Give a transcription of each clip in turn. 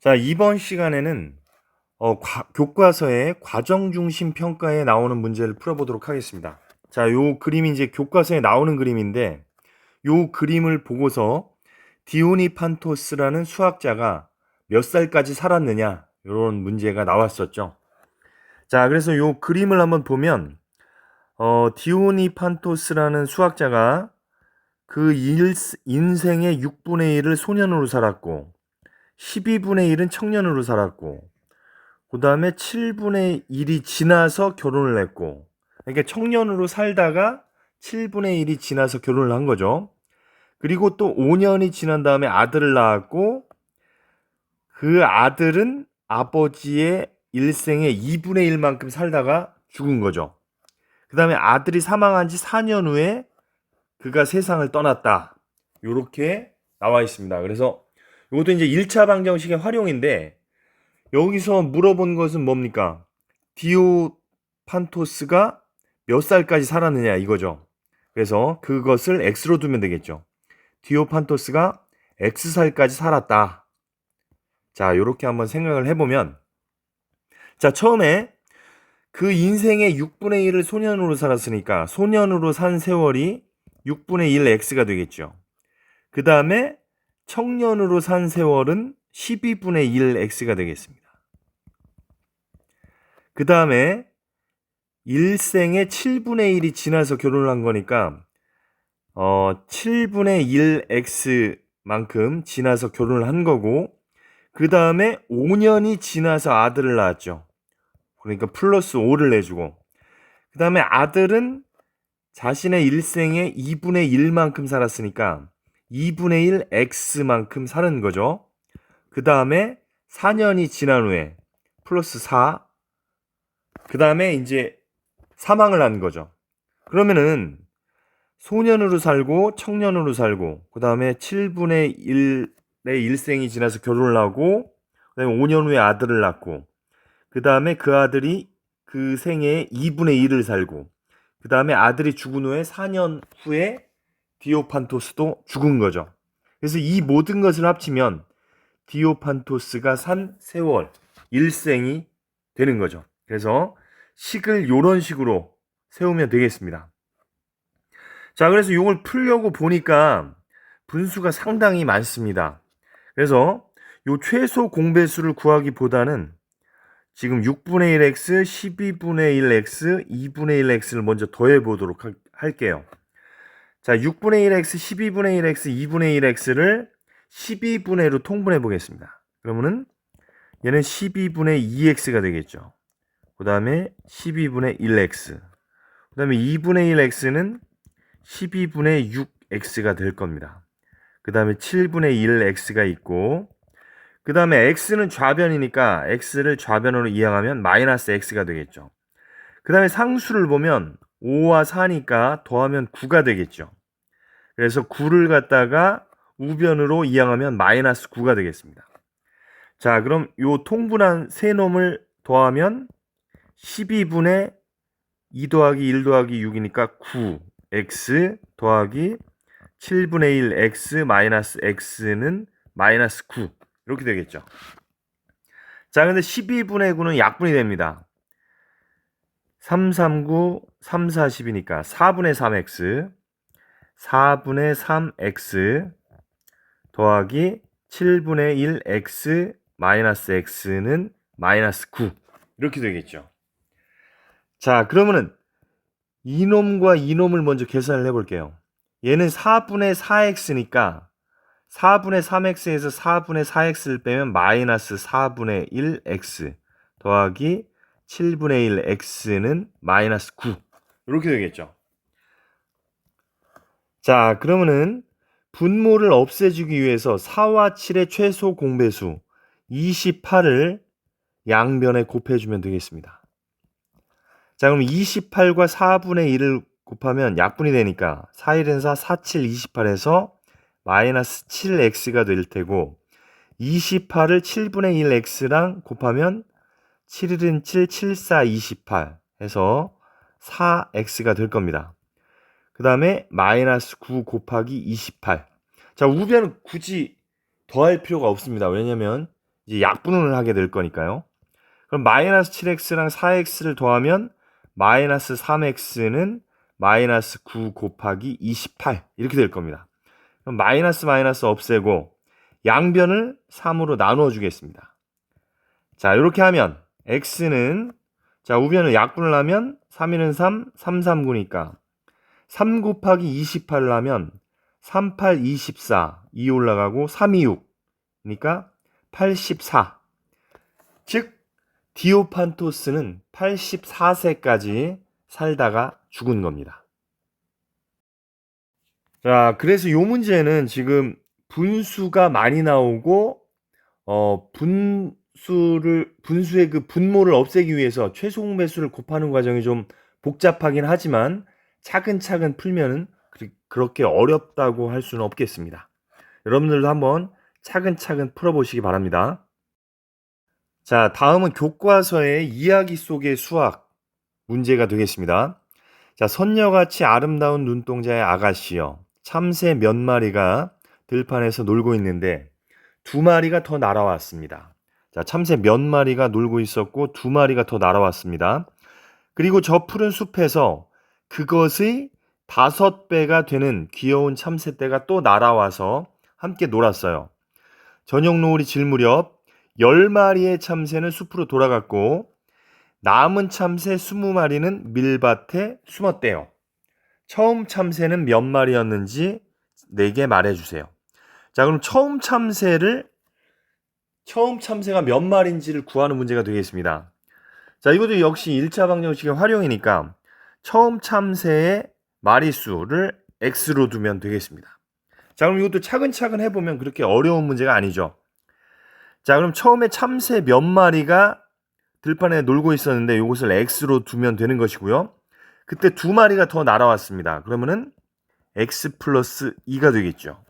자, 이번 시간에는 교과서의 과정 중심 평가에 나오는 문제를 풀어보도록 하겠습니다. 자, 요 그림이 이제 교과서에 나오는 그림인데, 요 그림을 보고서 디오니판토스라는 수학자가 몇 살까지 살았느냐, 이런 문제가 나왔었죠. 자, 그래서 요 그림을 한번 보면, 디오니판토스라는 수학자가 그 인생의 6분의 1을 소년으로 살았고, 12분의 1은 청년으로 살았고, 그 다음에 7분의 1이 지나서 결혼을 했고, 그러니까 청년으로 살다가 7분의 1이 지나서 결혼을 한 거죠. 그리고 또 5년이 지난 다음에 아들을 낳았고, 그 아들은 아버지의 일생의 2분의 1만큼 살다가 죽은 거죠. 그 다음에 아들이 사망한 지 4년 후에 그가 세상을 떠났다. 요렇게 나와 있습니다. 그래서 이것도 이제 1차 방정식의 활용인데, 여기서 물어본 것은 뭡니까? 디오판토스가 몇 살까지 살았느냐 이거죠. 그래서 그것을 x로 두면 되겠죠. 디오판토스가 x살까지 살았다. 자, 이렇게 한번 생각을 해보면, 자, 처음에 그 인생의 6분의 1을 소년으로 살았으니까 소년으로 산 세월이 6분의 1 x가 되겠죠. 그 다음에 청년으로 산 세월은 12분의 1 x가 되겠습니다. 그 다음에 일생의 7분의 1이 지나서 결혼을 한 거니까 7분의 1x만큼 지나서 결혼을 한 거고, 그 다음에 5년이 지나서 아들을 낳았죠. 그러니까 플러스 5를 내주고, 그 다음에 아들은 자신의 일생의 2분의 1만큼 살았으니까 2분의 1 x만큼 사는 거죠. 그 다음에 4년이 지난 후에 플러스 4, 그 다음에 이제 사망을 한 거죠. 그러면은 소년으로 살고 청년으로 살고, 그 다음에 7분의 1의 일생이 지나서 결혼을 하고, 그 다음에 5년 후에 아들을 낳고, 그 다음에 그 아들이 그 생애에 2분의 1을 살고, 그 다음에 아들이 죽은 후에 4년 후에 디오판토스도 죽은 거죠. 그래서 이 모든 것을 합치면 디오판토스가 산 세월, 일생이 되는 거죠. 그래서 식을 이런 식으로 세우면 되겠습니다. 자, 그래서 이걸 풀려고 보니까 분수가 상당히 많습니다. 그래서 요 최소 공배수를 구하기보다는 지금 6분의 1x, 12분의 1x, 2분의 1x를 먼저 더해 보도록 할게요. 자, 6분의 1x, 12분의 1x, 2분의 1x를 12분의로 통분해 보겠습니다. 그러면은 얘는 12분의 2x가 되겠죠. 그 다음에 12분의 1x, 그 다음에 2분의 1x는 12분의 6x가 될 겁니다. 그 다음에 7분의 1x가 있고, 그 다음에 x는 좌변이니까 x를 좌변으로 이항하면 마이너스 x가 되겠죠. 그 다음에 상수를 보면 5와 4니까 더하면 9가 되겠죠. 그래서 9를 갖다가 우변으로 이항하면 마이너스 9가 되겠습니다. 자, 그럼 요 통분한 세 놈을 더하면 12분의 2 더하기 1 더하기 6이니까 9x 더하기 7분의 1 x 마이너스 x는 마이너스 9 이렇게 되겠죠. 자, 근데 12분의 9는 약분이 됩니다. 3, 3, 9, 3, 4, 10이니까 4분의 3x 4분의 3x 더하기 7분의 1x 마이너스 x는 마이너스 9 이렇게 되겠죠. 자, 그러면은 이놈과 이놈을 먼저 계산을 해볼게요. 얘는 4분의 4x니까 4분의 3x에서 4분의 4x를 빼면 마이너스 4분의 1x 더하기 7분의 1x는 마이너스 9 이렇게 되겠죠. 자, 그러면은 분모를 없애주기 위해서 4와 7의 최소 공배수 28을 양변에 곱해주면 되겠습니다. 자, 그럼 28과 4분의 1을 곱하면 약분이 되니까 4, 1은 4, 4, 7, 28에서 마이너스 7x가 될 테고, 28을 7분의 1x랑 곱하면 7, 1은 7, 7, 4, 28 해서 4x가 될 겁니다. 그 다음에 마이너스 9 곱하기 28. 자, 우변은 굳이 더할 필요가 없습니다. 왜냐면 이제 약분을 하게 될 거니까요. 그럼 마이너스 7x랑 4x를 더하면 마이너스 3x는 마이너스 9 곱하기 28 이렇게 될 겁니다. 그럼 마이너스 마이너스 없애고 양변을 3으로 나누어 주겠습니다. 자, 이렇게 하면 x는 자, 우변을 약분을 하면 3, 1은 3, 3, 3, 9니까 3 곱하기 28을 하면 3, 8, 24, 2 올라가고 3, 2, 6 그러니까 84. 즉 디오판토스는 84세까지 살다가 죽은 겁니다. 자, 그래서 이 문제는 지금 분수가 많이 나오고 분수의 그 분모를 없애기 위해서 최소 배수를 곱하는 과정이 좀 복잡하긴 하지만 차근차근 풀면은 그렇게 어렵다고 할 수는 없겠습니다. 여러분들도 한번 차근차근 풀어보시기 바랍니다. 자, 다음은 교과서의 이야기 속의 수학 문제가 되겠습니다. 자, 선녀같이 아름다운 눈동자의 아가씨여, 참새 몇 마리가 들판에서 놀고 있는데 2마리가 더 날아왔습니다. 자, 참새 몇 마리가 놀고 있었고 2마리가 더 날아왔습니다. 그리고 저 푸른 숲에서 그것의 5배가 되는 귀여운 참새떼가 또 날아와서 함께 놀았어요. 저녁 노을이 질 무렵 10마리의 참새는 숲으로 돌아갔고 남은 참새 20마리는 밀밭에 숨었대요. 처음 참새는 몇 마리였는지 내게 말해주세요. 자, 그럼 처음 참새가 몇 마리인지를 구하는 문제가 되겠습니다. 자, 이것도 역시 1차 방정식의 활용이니까 처음 참새의 마리수를 x로 두면 되겠습니다. 자, 그럼 이것도 차근차근 해보면 그렇게 어려운 문제가 아니죠. 자, 그럼 처음에 참새 몇 마리가 들판에 놀고 있었는데 이것을 x로 두면 되는 것이고요. 그때 2마리가 더 날아왔습니다. 그러면은 x 플러스 2가 되겠죠.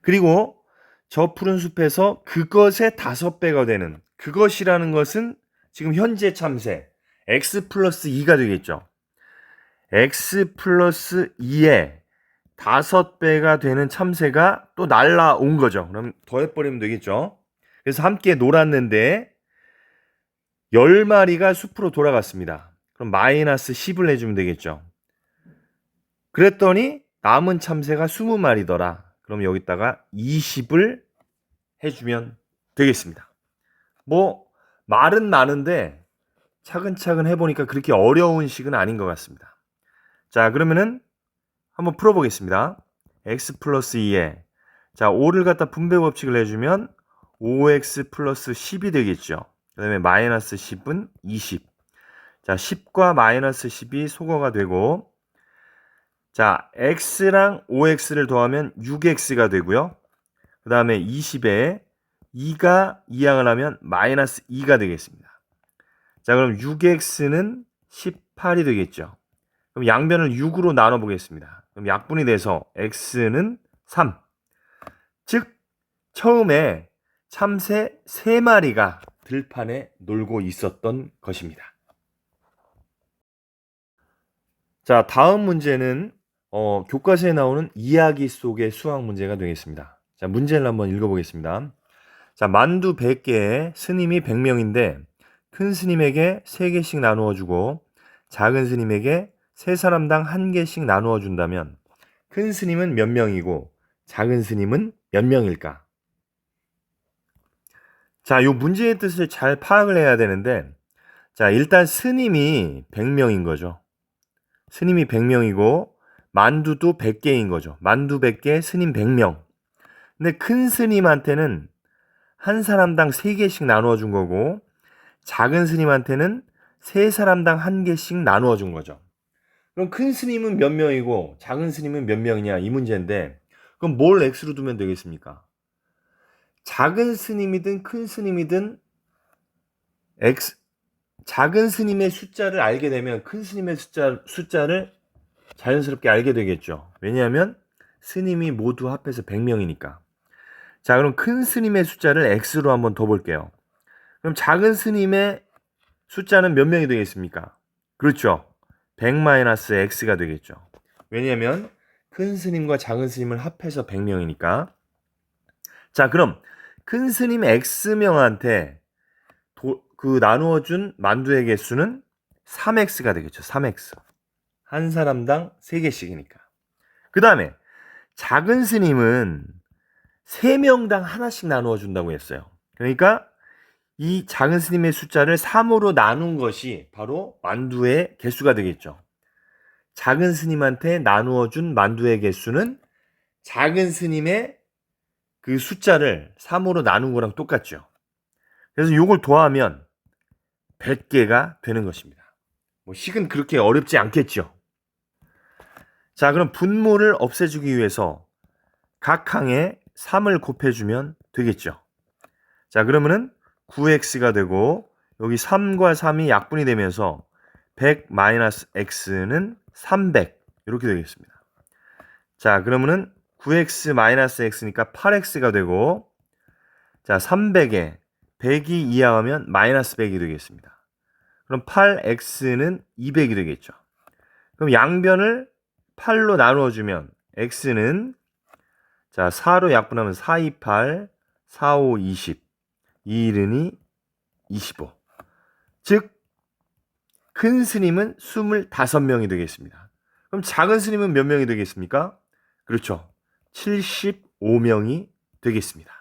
그리고 저 푸른 숲에서 그것의 5배가 되는, 그것이라는 것은 지금 현재 참새 x 플러스 2가 되겠죠. x 플러스 2에 5배가 되는 참새가 또 날아온 거죠. 그럼 더해버리면 되겠죠. 그래서 함께 놀았는데 10마리가 숲으로 돌아갔습니다. 그럼 마이너스 10을 해주면 되겠죠. 그랬더니 남은 참새가 20마리더라. 그럼 여기다가 20을 해주면 되겠습니다. 뭐 말은 많은데 차근차근 해보니까 그렇게 어려운 식은 아닌 것 같습니다. 자, 그러면은 한번 풀어보겠습니다. x 플러스 2에 자 5를 갖다 분배 법칙을 해주면 5x 플러스 10이 되겠죠. 그 다음에 마이너스 10은 20. 자, 10과 마이너스 10이 소거가 되고 자, x랑 5x를 더하면 6x가 되고요. 그 다음에 20에 2가 2항을 하면 마이너스 2가 되겠습니다. 자, 그럼 6x는 18이 되겠죠. 그럼 양변을 6으로 나눠 보겠습니다. 그럼 약분이 돼서 x는 3. 즉 처음에 참새 3마리가 들판에 놀고 있었던 것입니다. 자, 다음 문제는 교과서에 나오는 이야기 속의 수학 문제가 되겠습니다. 자, 문제를 한번 읽어보겠습니다. 자, 만두 100개에 스님이 100명인데 큰 스님에게 3개씩 나누어 주고 작은 스님에게 3사람당 1개씩 나누어 준다면 큰 스님은 몇 명이고 작은 스님은 몇 명일까? 자, 이 문제의 뜻을 잘 파악을 해야 되는데 자, 일단 스님이 100명인 거죠. 스님이 100명이고 만두도 100개인 거죠. 만두 100개, 스님 100명. 근데 큰 스님한테는 한 사람당 3개씩 나누어 준 거고 작은 스님한테는 3사람당 1개씩 나누어 준 거죠. 그럼 큰 스님은 몇 명이고 작은 스님은 몇 명이냐 이 문제인데 그럼 뭘 x로 두면 되겠습니까? 작은 스님이든 큰 스님이든 작은 스님의 숫자를 알게 되면 큰 스님의 숫자를 자연스럽게 알게 되겠죠. 왜냐하면 스님이 모두 합해서 100명이니까. 자, 그럼 큰 스님의 숫자를 x로 한번 더 볼게요. 그럼 작은 스님의 숫자는 몇 명이 되겠습니까? 그렇죠. 100-x가 되겠죠. 왜냐하면 큰 스님과 작은 스님을 합해서 100명이니까. 자, 그럼 큰 스님 X명한테 나누어준 만두의 개수는 3X가 되겠죠. 3X. 한 사람당 3개씩이니까. 그 다음에 작은 스님은 3명당 하나씩 나누어 준다고 했어요. 그러니까 이 작은 스님의 숫자를 3으로 나눈 것이 바로 만두의 개수가 되겠죠. 작은 스님한테 나누어 준 만두의 개수는 작은 스님의 그 숫자를 3으로 나눈 거랑 똑같죠. 그래서 이걸 더하면 100개가 되는 것입니다. 뭐 식은 그렇게 어렵지 않겠죠. 자, 그럼 분모를 없애주기 위해서 각 항에 3을 곱해주면 되겠죠. 자, 그러면은 9x가 되고 여기 3과 3이 약분이 되면서 100-x는 300 이렇게 되겠습니다. 자, 그러면은 9x-x니까 8x가 되고 자, 300에 100이 이하하면 마이너스 100이 되겠습니다. 그럼 8x는 200이 되겠죠. 그럼 양변을 8로 나누어주면 x는 자 4로 약분하면 4, 2, 8, 4, 5, 20, 2, 1이 25. 즉 큰 스님은 25명이 되겠습니다. 그럼 작은 스님은 몇 명이 되겠습니까? 그렇죠. 75명이 되겠습니다.